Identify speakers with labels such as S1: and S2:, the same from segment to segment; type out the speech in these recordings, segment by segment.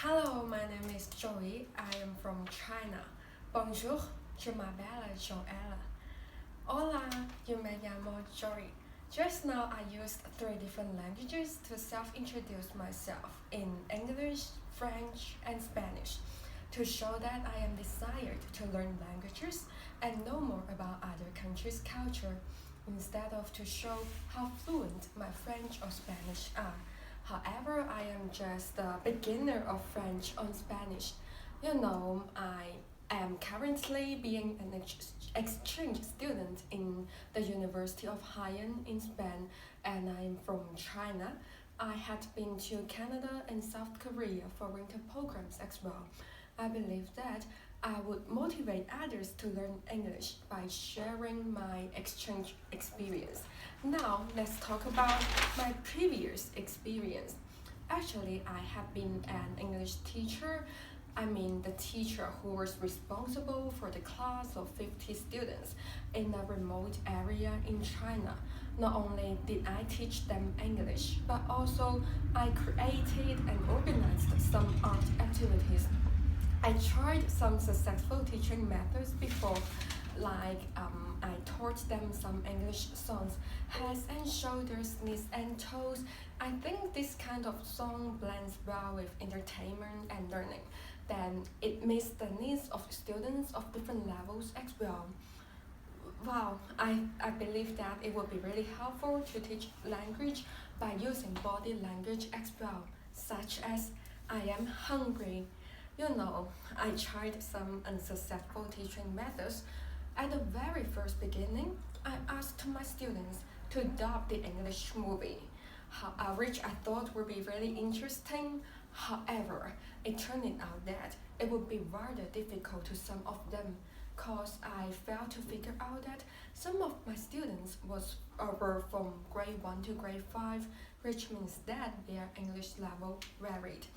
S1: Hello, my name is Joey. I am from China. Bonjour, je m'appelle Joella. Hola, yo me llamo Joey. Just now, I used three different languages to self-introduce myself in English, French, and Spanish to show that I am desired to learn languages and know more about other countries' culture instead of to show how fluent my French or Spanish are. However, I am just a beginner of French on Spanish. I am currently being an exchange student in the University of Haiyan in Spain, and I'm from China. I had been to Canada and South Korea for winter programs as well. I believe that I would motivate others to learn English by sharing my exchange experience. Now, let's talk about my previous experience. Actually, I have been an English teacher. I mean, the teacher who was responsible for the class of 50 students in a remote area in China. Not only did I teach them English, but also I created and organized some art activities. I tried some successful teaching methods before, like I taught them some English songs, heads and shoulders, knees and toes. I think this kind of song blends well with entertainment and learning. Then it meets the needs of students of different levels as well. Wow, I believe that it would be really helpful to teach language by using body language as well, such as I am hungry. I tried some unsuccessful teaching methods. At the very first beginning, I asked my students to dub the English movie, which I thought would be really interesting. However, it turned out that it would be rather difficult to some of them because I failed to figure out that some of my students were from grade 1 to grade 5, which means that their English level varied.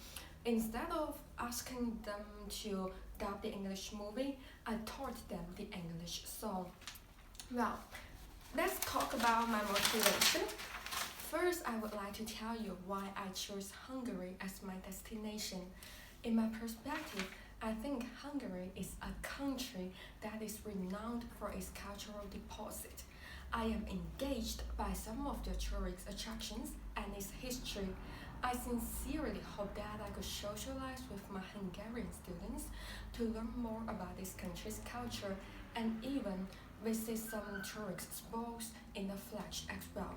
S1: Instead of asking them to dub the English movie, I taught them the English song. Well, let's talk about my motivation. First, I would like to tell you why I chose Hungary as my destination. In my perspective, I think Hungary is a country that is renowned for its cultural deposit. I am engaged by some of the tourist attractions and its history. I sincerely hope that I could socialize with my Hungarian students to learn more about this country's culture and even visit some tourist spots in the flesh as well.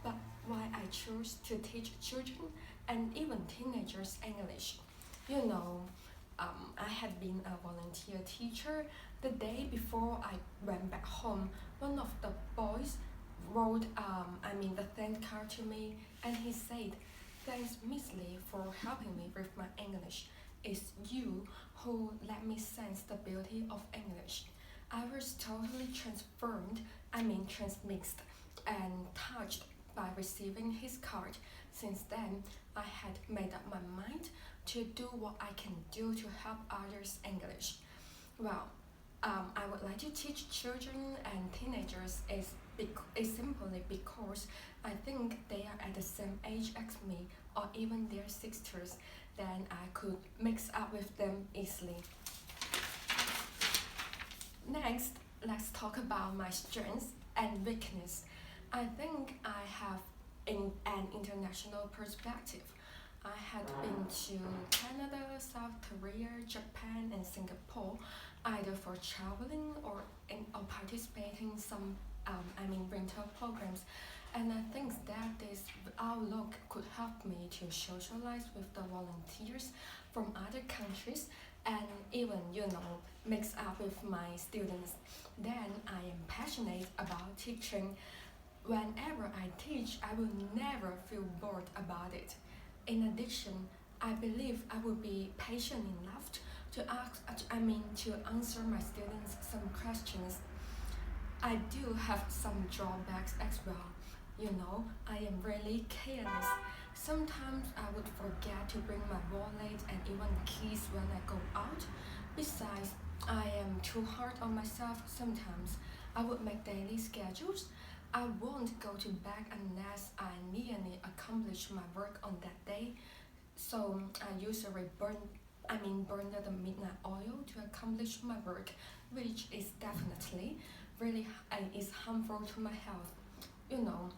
S1: But why I chose to teach children and even teenagers English? I had been a volunteer teacher. The day before I went back home, one of the boys wrote, the thank card to me, and he said, "Thanks, Miss Lee, for helping me with my English. It's you who let me sense the beauty of English." I was totally transmixed and touched by receiving his card. Since then, I had made up my mind to do what I can do to help others English. Well, I would like to teach children and teenagers is simply because I think they are at the same age as me or even their sisters, then I could mix up with them easily. Next, let's talk about my strengths and weakness. I think I have in an international perspective. I had been to Canada, South Korea, Japan, and Singapore, either for traveling or participating in some rental programs. And I think that this outlook could help me to socialize with the volunteers from other countries and even, mix up with my students. Then I am passionate about teaching. Whenever I teach, I will never feel bored about it. In addition, I believe I will be patient enough to answer my students some questions. I do have some drawbacks as well. I am really careless. Sometimes I would forget to bring my wallet and even keys when I go out. Besides, I am too hard on myself sometimes. I would make daily schedules. I won't go to bed unless I nearly accomplish my work on that day. So I usually burn the midnight oil to accomplish my work, which is definitely really is harmful to my health. You know,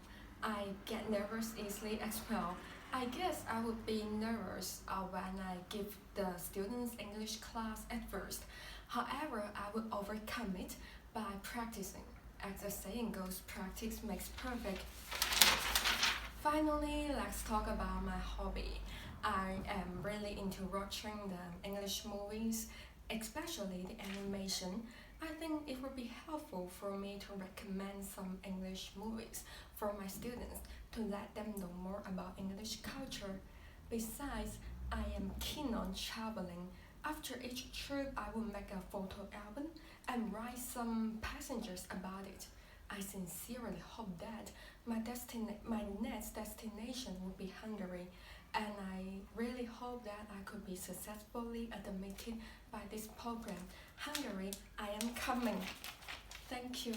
S1: I get nervous easily as well. I guess I would be nervous when I give the students English class at first. However, I would overcome it by practicing. As the saying goes, practice makes perfect. Finally, let's talk about my hobby. I am really into watching the English movies, especially the animation. I think it would be helpful for me to recommend some English movies for my students to let them know more about English culture. Besides, I am keen on traveling. After each trip, I will make a photo album and write some passengers about it. I sincerely hope that my next destination will be Hungary, and I really hope that I could be successfully admitted by this program. Hungary, I am coming. Thank you.